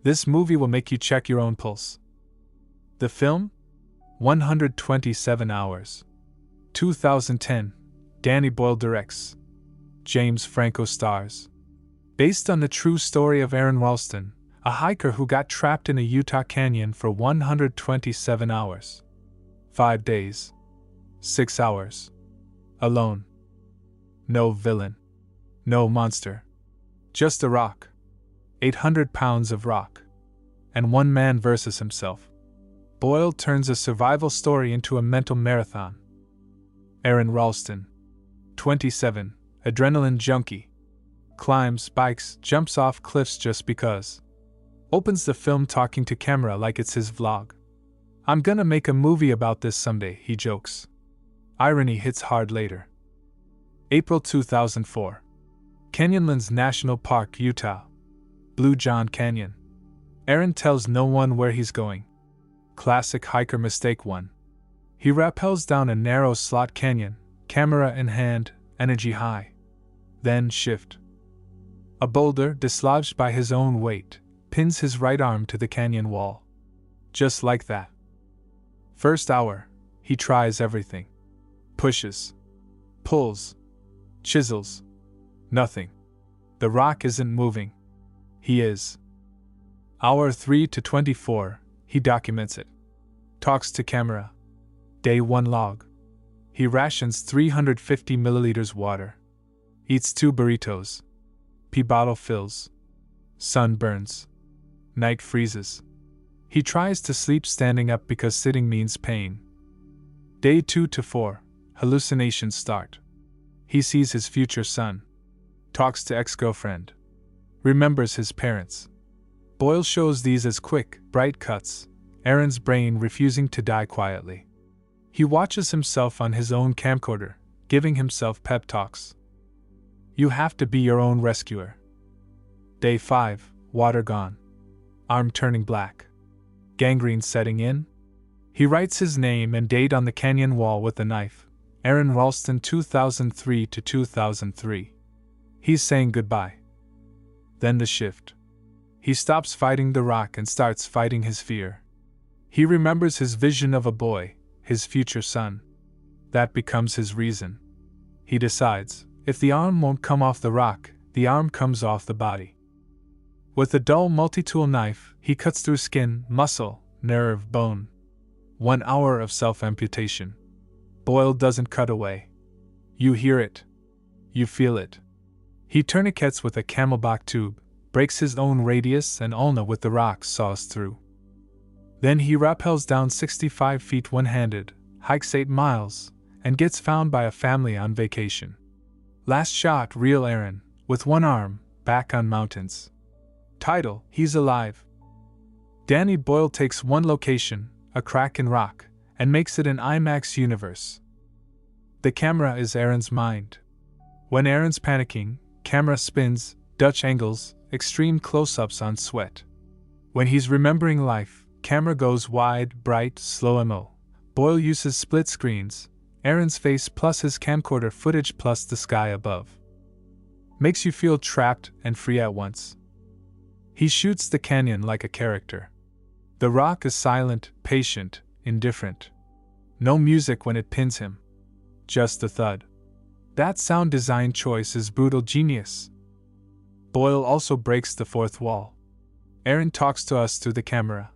This movie will make you check your own pulse. The film? 127 Hours. 2010. Danny Boyle directs. James Franco stars. Based on the true story of Aron Ralston, a hiker who got trapped in a Utah canyon for 127 hours. 5 days. 6 hours. Alone. No villain. No monster. Just a rock. 800 pounds of rock. And one man versus himself. Boyle turns a survival story into a mental marathon. Aron Ralston. 27, adrenaline junkie. Climbs, bikes, jumps off cliffs just because. Opens the film talking to camera like it's his vlog. "I'm gonna make a movie about this someday," he jokes. Irony hits hard later. April 2004. Canyonlands National Park, Utah. Blue John Canyon. Aron tells no one where he's going. Classic hiker mistake 1. He rappels down a narrow slot canyon, camera in hand, energy high. Then shift. A boulder, dislodged by his own weight, pins his right arm to the canyon wall. Just like that. First hour, he tries everything. Pushes. Pulls. Chisels. Nothing. The rock isn't moving. He is. Hour 3 to 24, he documents it. Talks to camera. Day 1 log. He rations 350 milliliters water. Eats 2 burritos. Pee bottle fills. Sun burns. Night freezes. He tries to sleep standing up because sitting means pain. Day 2 to 4, hallucinations start. He sees his future son. Talks to ex-girlfriend. Remembers his parents. Boyle shows these as quick, bright cuts, Aron's brain refusing to die quietly. He watches himself on his own camcorder, giving himself pep talks. You have to be your own rescuer. Day 5, water gone. Arm turning black. Gangrene setting in. He writes his name and date on the canyon wall with a knife. Aron Ralston 2003 to 2003. He's saying goodbye. Then the shift. He stops fighting the rock and starts fighting his fear. He remembers his vision of a boy, his future son. That becomes his reason. He decides, if the arm won't come off the rock, the arm comes off the body. With a dull multi-tool knife, he cuts through skin, muscle, nerve, bone. 1 hour of self-amputation. Boyle doesn't cut away. You hear it. You feel it. He tourniquets with a camelback tube, breaks his own radius and ulna with the rock saws through. Then he rappels down 65 feet one-handed, hikes 8 miles, and gets found by a family on vacation. Last shot, real Aron, with one arm, back on mountains. Title, He's Alive. Danny Boyle takes one location, a crack in rock, and makes it an IMAX universe. The camera is Aron's mind. When Aron's panicking, camera spins, Dutch angles, extreme close-ups on sweat. When he's remembering life, camera goes wide, bright, slow-mo. Boyle uses split screens, Aron's face plus his camcorder footage plus the sky above. Makes you feel trapped and free at once. He shoots the canyon like a character. The rock is silent, patient, indifferent. No music when it pins him. Just a thud. That sound design choice is brutal genius. Boyle also breaks the fourth wall. Aron talks to us through the camera.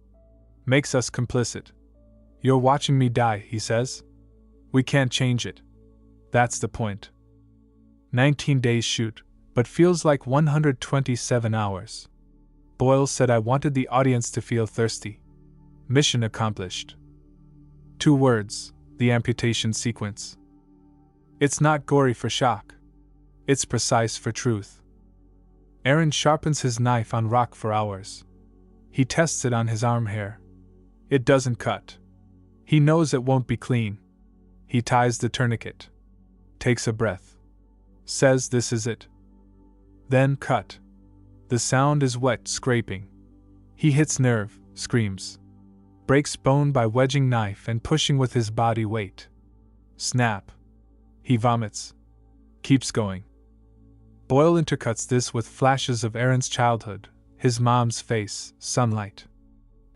Makes us complicit. You're watching me die, he says. We can't change it. That's the point. 19 days shoot, but feels like 127 hours. Boyle said I wanted the audience to feel thirsty. Mission accomplished. 2 words, the amputation sequence. It's not gory for shock. It's precise for truth. Aron sharpens his knife on rock for hours. He tests it on his arm hair. It doesn't cut. He knows it won't be clean. He ties the tourniquet. Takes a breath. Says this is it. Then cut. The sound is wet scraping. He hits nerve, screams. Breaks bone by wedging knife and pushing with his body weight. Snap. He vomits. Keeps going. Boyle intercuts this with flashes of Aron's childhood, his mom's face, sunlight.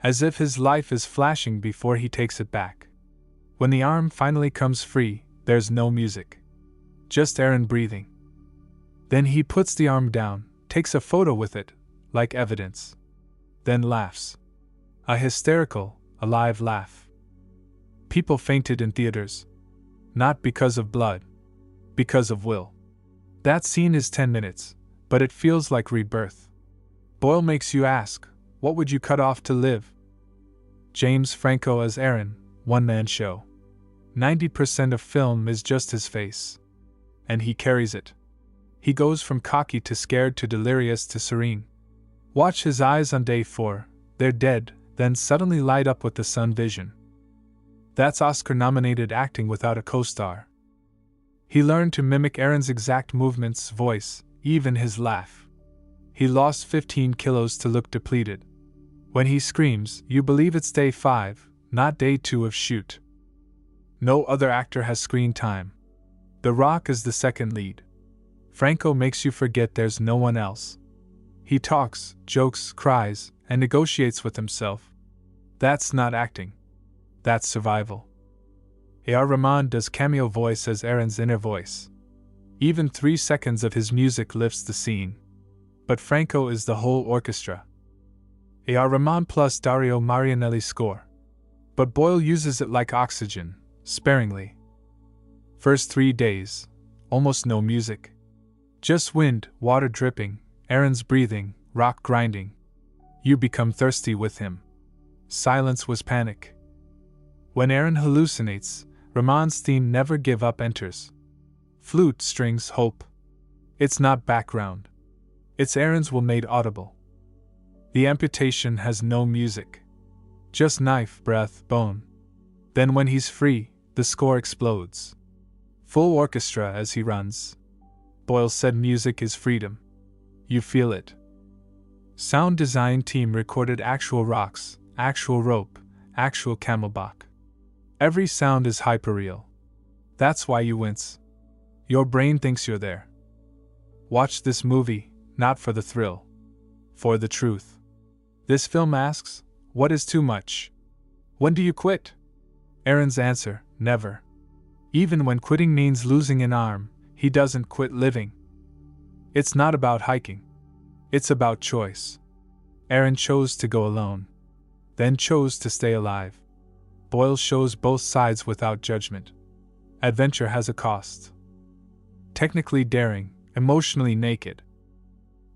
As if his life is flashing before he takes it back. When the arm finally comes free, there's no music. Just Aron breathing. Then he puts the arm down, takes a photo with it, like evidence. Then laughs. A hysterical, alive laugh. People fainted in theaters. Not because of blood. Because of will. That scene is 10 minutes, but it feels like rebirth. Boyle makes you ask, what would you cut off to live? James Franco as Aron, one-man show. 90% of film is just his face. And he carries it. He goes from cocky to scared to delirious to serene. Watch his eyes on day 4, they're dead, then suddenly light up with the sun vision. That's Oscar-nominated acting without a co-star. He learned to mimic Aron's exact movements, voice, even his laugh. He lost 15 kilos to look depleted. When he screams, you believe it's day 5, not day 2 of shoot. No other actor has screen time. The Rock is the second lead. Franco makes you forget there's no one else. He talks, jokes, cries, and negotiates with himself. That's not acting. That's survival. Aron Ralston does cameo voice as Aron's inner voice. Even 3 seconds of his music lifts the scene. But Franco is the whole orchestra. Aron Ralston plus Dario Marianelli score. But Boyle uses it like oxygen, sparingly. First 3 days, almost no music. Just wind, water dripping, Aron's breathing, rock grinding. You become thirsty with him. Silence was panic. When Aron hallucinates, Ralston's theme Never Give Up enters. Flute strings hope. It's not background. It's Aron's will made audible. The amputation has no music. Just knife, breath, bone. Then when he's free, the score explodes. Full orchestra as he runs. Boyle said music is freedom. You feel it. Sound design team recorded actual rocks, actual rope, actual camelback. Every sound is hyperreal. That's why you wince. Your brain thinks you're there. Watch this movie, not for the thrill. For the truth. This film asks, what is too much? When do you quit? Aron's answer, never. Even when quitting means losing an arm, he doesn't quit living. It's not about hiking. It's about choice. Aron chose to go alone. Then chose to stay alive. Boyle shows both sides without judgment. Adventure has a cost. Technically daring, emotionally naked.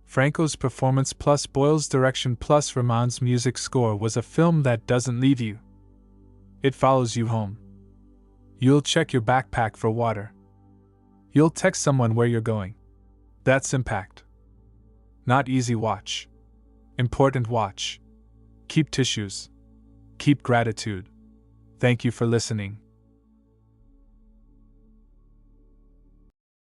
Franco's performance plus Boyle's direction plus Ralston's music score was a film that doesn't leave you. It follows you home. You'll check your backpack for water. You'll text someone where you're going. That's impact. Not easy watch. Important watch. Keep tissues. Keep gratitude. Thank you for listening.